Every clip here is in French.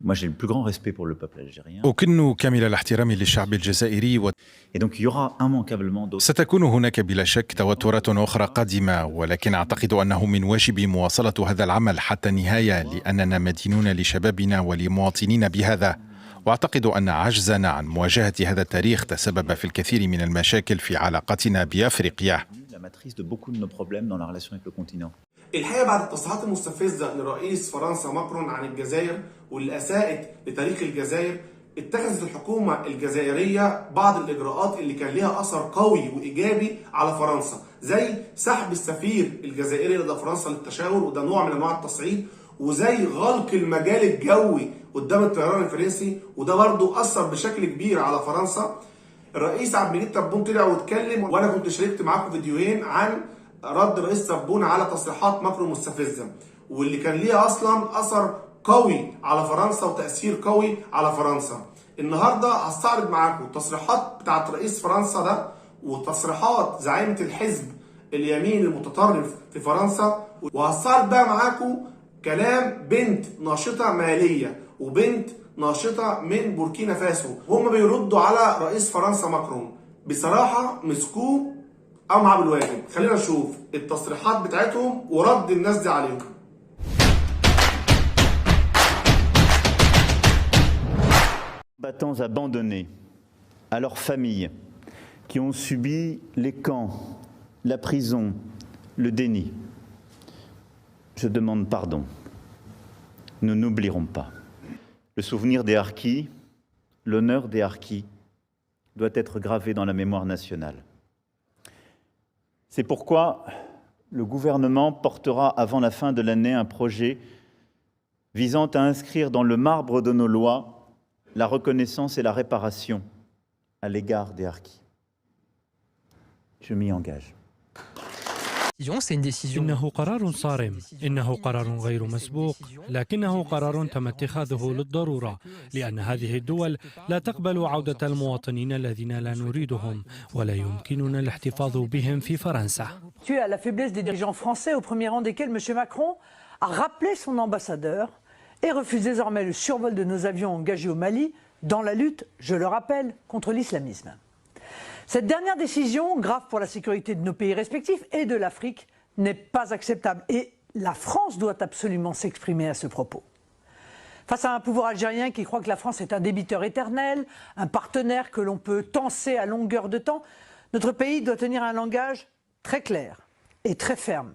Moi, j'ai le plus grand respect pour le peuple algérien. أكن كامل الاحترام للشعب الجزائري Et donc, il y aura immanquablement d'autres. ستكون هناك بلا شك توترات أخرى قادمة، ولكن أعتقد أنه من واجبي مواصلة هذا العمل حتى النهاية، لأننا مدينون لشبابنا ولمواطنين بهذا. وأعتقد أن عجزنا عن مواجهة هذا التاريخ تسبب في الكثير من المشاكل في علاقتنا بأفريقيا. الحقيقة بعد التصريحات المستفزة لرئيس فرنسا ماكرون عن الجزائر واللي أساءت لتاريخ الجزائر، اتخذت الحكومة الجزائرية بعض الإجراءات اللي كان لها أثر قوي وإيجابي على فرنسا، زي سحب السفير الجزائري لدى فرنسا للتشاور، وده نوع من أنواع التصعيد، وزي غلق المجال الجوي قدام الطيران الفرنسي، وده برضه أثر بشكل كبير على فرنسا. الرئيس عبد المجيد تبون طلع واتكلم، وأنا كنت شاركت معاكم فيديوهين عن رد الرئيس تبون على تصريحات ماكرون المستفزة، واللي كان ليها أصلا أثر قوي على فرنسا وتأثير قوي على فرنسا. النهارده هستعرض معاكم التصريحات بتاعت رئيس فرنسا ده وتصريحات زعيمة الحزب اليمين المتطرف في فرنسا، وهستعرض بقى معاكم كلام بنت ناشطة مالية وبنت ناشطة من بوركينا فاسو، هم بيردوا على رئيس فرنسا ماكرون. بصراحة مسكوه قام عامل الواجب. خلينا نشوف التصريحات بتاعتهم ورد الناس دي عليهم. Combattants abandonnés à leurs familles, qui ont subi les camps, la prison, le déni. Je demande pardon. Nous n'oublierons pas. Le souvenir des harkis, l'honneur des harkis, doit être gravé dans la mémoire nationale. C'est pourquoi le gouvernement portera avant la fin de l'année un projet visant à inscrire dans le marbre de nos lois la reconnaissance et la réparation à l'égard des harkis. Je m'y engage. إنه قرار صارم، إنه قرار غير مسبوق، لكنه قرار تم اتخاذه للضرورة، لأن هذه الدول لا تقبل عودة المواطنين الذين لا نريدهم ولا يمكننا الاحتفاظ بهم في فرنسا. Tu as la faiblesse des dirigeants français, au premier rang desquels M. Macron a rappelé son ambassadeur et refuse désormais le survol de nos avions engagés au Mali dans la lutte, je le rappelle, contre l'islamisme. Cette dernière décision, grave pour la sécurité de nos pays respectifs et de l'Afrique, n'est pas acceptable. Et la France doit absolument s'exprimer à ce propos. Face à un pouvoir algérien qui croit que la France est un débiteur éternel, un partenaire que l'on peut tancer à longueur de temps, notre pays doit tenir un langage très clair et très ferme.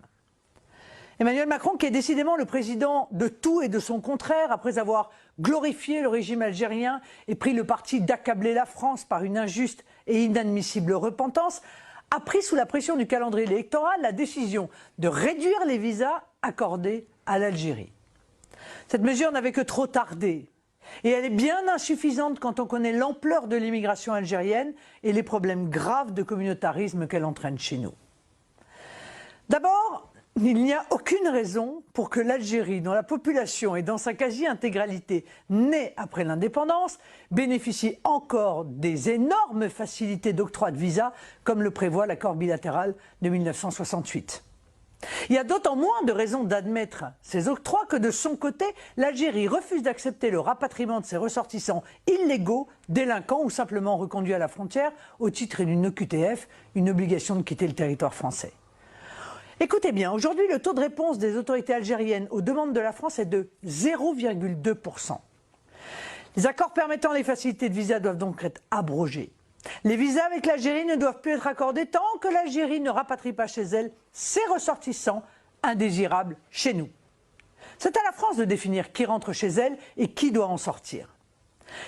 Emmanuel Macron, qui est décidément le président de tout et de son contraire, après avoir glorifié le régime algérien et pris le parti d'accabler la France par une injuste et inadmissible repentance, a pris sous la pression du calendrier électoral la décision de réduire les visas accordés à l'Algérie. Cette mesure n'avait que trop tardé et elle est bien insuffisante quand on connaît l'ampleur de l'immigration algérienne et les problèmes graves de communautarisme qu'elle entraîne chez nous. D'abord, il n'y a aucune raison pour que l'Algérie, dont la population est dans sa quasi-intégralité née après l'indépendance, bénéficie encore des énormes facilités d'octroi de visa, comme le prévoit l'accord bilatéral de 1968. Il y a d'autant moins de raisons d'admettre ces octrois que de son côté, l'Algérie refuse d'accepter le rapatriement de ses ressortissants illégaux, délinquants ou simplement reconduits à la frontière au titre d'une OQTF, une obligation de quitter le territoire français. Écoutez bien, aujourd'hui, le taux de réponse des autorités algériennes aux demandes de la France est de 0,2%. Les accords permettant les facilités de visa doivent donc être abrogés. Les visas avec l'Algérie ne doivent plus être accordés tant que l'Algérie ne rapatrie pas chez elle ses ressortissants indésirables chez nous. C'est à la France de définir qui rentre chez elle et qui doit en sortir.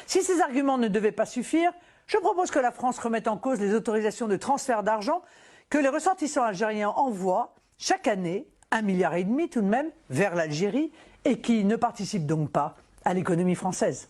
Si ces arguments ne devaient pas suffire, je propose que la France remette en cause les autorisations de transfert d'argent que les ressortissants algériens envoient chaque année, 1,5 milliard tout de même, vers l'Algérie et qui ne participent donc pas à l'économie française.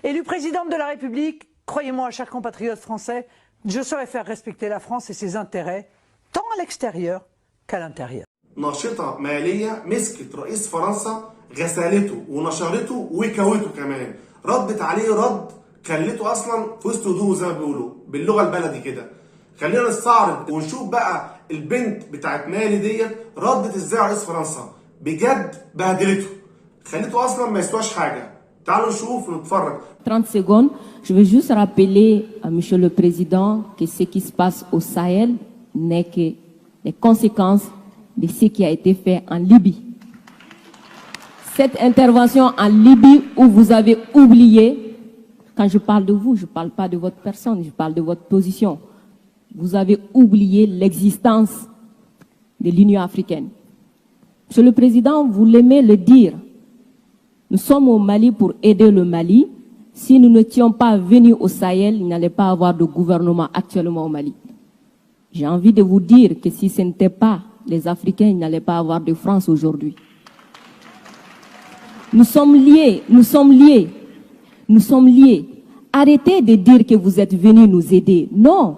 Élue présidente de la République, croyez-moi, chers compatriotes français, je saurais faire respecter la France et ses intérêts, tant à l'extérieur qu'à l'intérieur. ناشطة مالية مسكت رئيس فرنسا غسالته ونشرته وكوته كمان، ردت عليه رد خلته اصلا في وسط هدوء زي ما بيقولوا باللغة البلدي كده. خلينا نستعرض ونشوف بقى البنت بتاعت مالي ديت ردت ازاي على رئيس فرنسا. بجد بهدلته، خليته اصلا ما يسواش حاجه. تعالوا نشوف ونتفرج. 30 secondes, je veux juste rappeler à Monsieur le Président que ce qui se passe au Sahel n'est que les conséquences de ce qui a été fait en Libye. Cette intervention en Libye où vous avez oublié, quand je parle de vous, je ne parle pas de votre personne, je parle de votre position. Vous avez oublié l'existence de l'Union africaine. Monsieur le Président, vous l'aimez le dire. Nous sommes au Mali pour aider le Mali. Si nous n'étions pas venus au Sahel, il n'allait pas avoir de gouvernement actuellement au Mali. J'ai envie de vous dire que si ce n'était pas les Africains, il n'allait pas avoir de France aujourd'hui. Nous sommes liés, nous sommes liés, nous sommes liés. Arrêtez de dire que vous êtes venus nous aider. Non.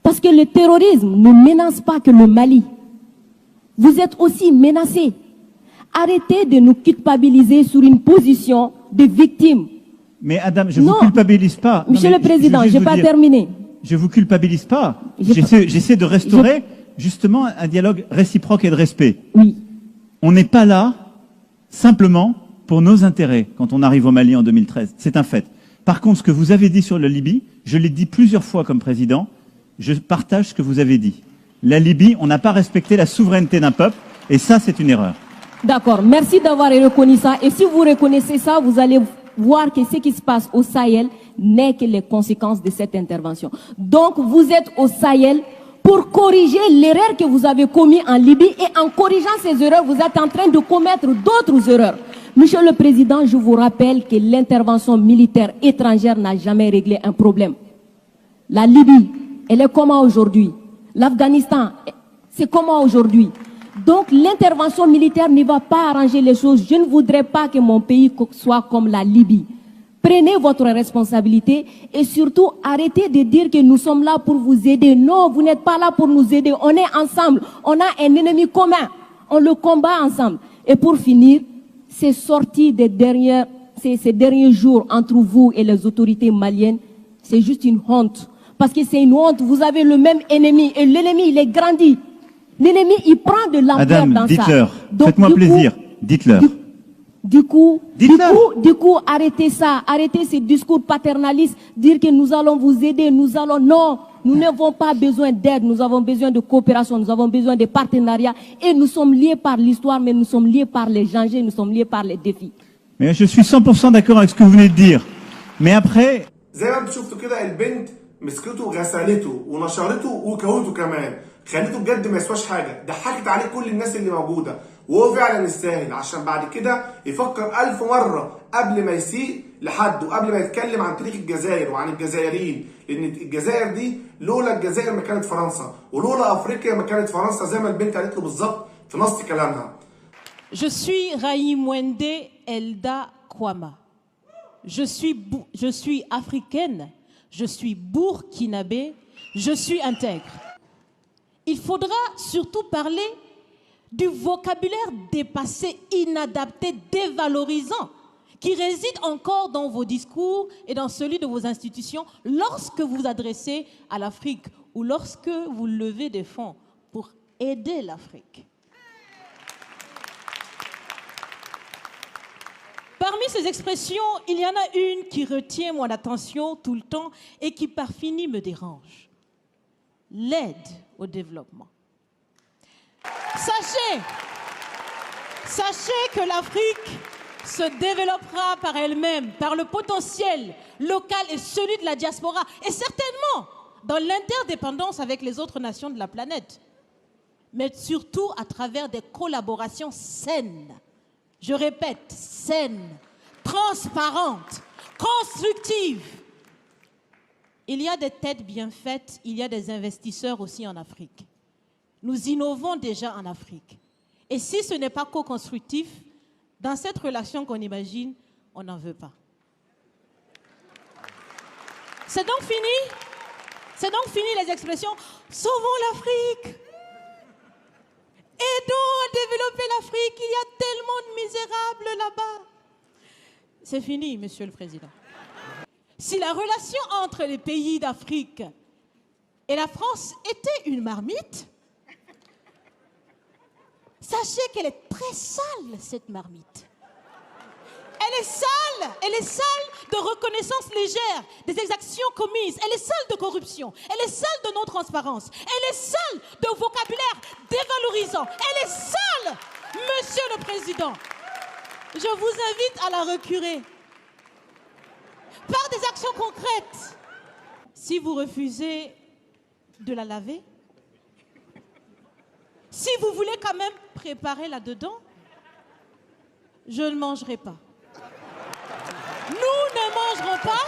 Parce que le terrorisme ne menace pas que le Mali. Vous êtes aussi menacés. Arrêtez de nous culpabiliser sur une position de victime. Mais Adam, je ne vous culpabilise pas. Monsieur le Président, je n'ai pas terminé. Je ne vous culpabilise pas. J'essaie de restaurer justement un dialogue réciproque et de respect. Oui. On n'est pas là simplement pour nos intérêts quand on arrive au Mali en 2013. C'est un fait. Par contre, ce que vous avez dit sur la Libye, je l'ai dit plusieurs fois comme président, je partage ce que vous avez dit. La Libye, on n'a pas respecté la souveraineté d'un peuple, et ça, c'est une erreur. D'accord, merci d'avoir reconnu ça. Et si vous reconnaissez ça, vous allez voir que ce qui se passe au Sahel n'est que les conséquences de cette intervention. Donc, vous êtes au Sahel pour corriger l'erreur que vous avez commise en Libye, et en corrigeant ces erreurs, vous êtes en train de commettre d'autres erreurs. Monsieur le Président, je vous rappelle que l'intervention militaire étrangère n'a jamais réglé un problème. La Libye, elle est comment aujourd'hui? L'Afghanistan, c'est comment aujourd'hui? Donc l'intervention militaire ne va pas arranger les choses. Je ne voudrais pas que mon pays soit comme la Libye. Prenez votre responsabilité et surtout arrêtez de dire que nous sommes là pour vous aider. Non, vous n'êtes pas là pour nous aider. On est ensemble. On a un ennemi commun. On le combat ensemble. Et pour finir, ces sorties ces derniers jours entre vous et les autorités maliennes, c'est juste une honte. Parce que c'est une honte. Vous avez le même ennemi et l'ennemi, il est grandi. L'ennemi, il prend de l'ampleur dans ça. Dites-leur. Faites-moi plaisir. Dites-leur. Du coup, arrêtez ça. Arrêtez ces discours paternalistes. Dire que nous allons vous aider, non, nous n'avons pas besoin d'aide. Nous avons besoin de coopération. Nous avons besoin de partenariat. Et nous sommes liés par l'histoire, mais nous sommes liés par les dangers, nous sommes liés par les défis. Mais je suis 100% d'accord avec ce que vous venez de dire. Mais après... زي ما انتم شفتوا كده البنت مسكته وغسلته ونشرته وكوته كمان، خليته بجد ما يسواش حاجه، ضحكت عليه كل الناس اللي موجوده، وهو فعلا يستاهل عشان بعد كده يفكر 1000 مره قبل ما يسيء لحد وقبل ما يتكلم عن تاريخ الجزائر وعن الجزائريين، لان الجزائر دي لولا الجزائر ما كانت فرنسا، ولولا افريقيا ما كانت فرنسا، زي ما البنت قالت له بالظبط في نص كلامها. Je suis Raïmwende Elda Kwama. Je suis africaine, je suis burkinabé, je suis intègre. Il faudra surtout parler du vocabulaire dépassé, inadapté, dévalorisant, qui réside encore dans vos discours et dans celui de vos institutions lorsque vous vous adressez à l'Afrique ou lorsque vous levez des fonds pour aider l'Afrique. Parmi ces expressions, il y en a une qui retient mon attention tout le temps et qui par fini me dérange. L'aide au développement. Sachez que l'Afrique se développera par elle-même, par le potentiel local et celui de la diaspora, et certainement dans l'interdépendance avec les autres nations de la planète, mais surtout à travers des collaborations saines. Je répète, saines, transparentes, constructives. Il y a des têtes bien faites, il y a des investisseurs aussi en Afrique. Nous innovons déjà en Afrique. Et si ce n'est pas co-constructif, dans cette relation qu'on imagine, on n'en veut pas. C'est donc fini les expressions « Sauvons l'Afrique !» Aidons à développer l'Afrique, il y a tellement de misérables là-bas. C'est fini, Monsieur le Président. Si la relation entre les pays d'Afrique et la France était une marmite, sachez qu'elle est très sale, cette marmite. Elle Elle est sale de reconnaissance légère des exactions commises. Elle est sale de corruption. Elle est sale de non-transparence. Elle est sale de vocabulaire dévalorisant. Elle est sale, Monsieur le Président. Je vous invite à la recurer par des actions concrètes. Si vous refusez de la laver, si vous voulez quand même préparer là-dedans, je ne mangerai pas. Nous ne mangerons pas.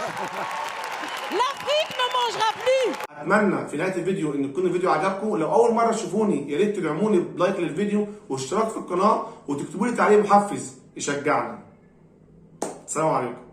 l'Afrique ne mangera plus. اتمنى في نهايه الفيديو ان يكون الفيديو عجبكم. لو اول مره تشوفوني يا ريت تدعموني بلايك للفيديو واشتراك في القناه وتكتبوا لي تعليق محفز يشجعني. السلام عليكم.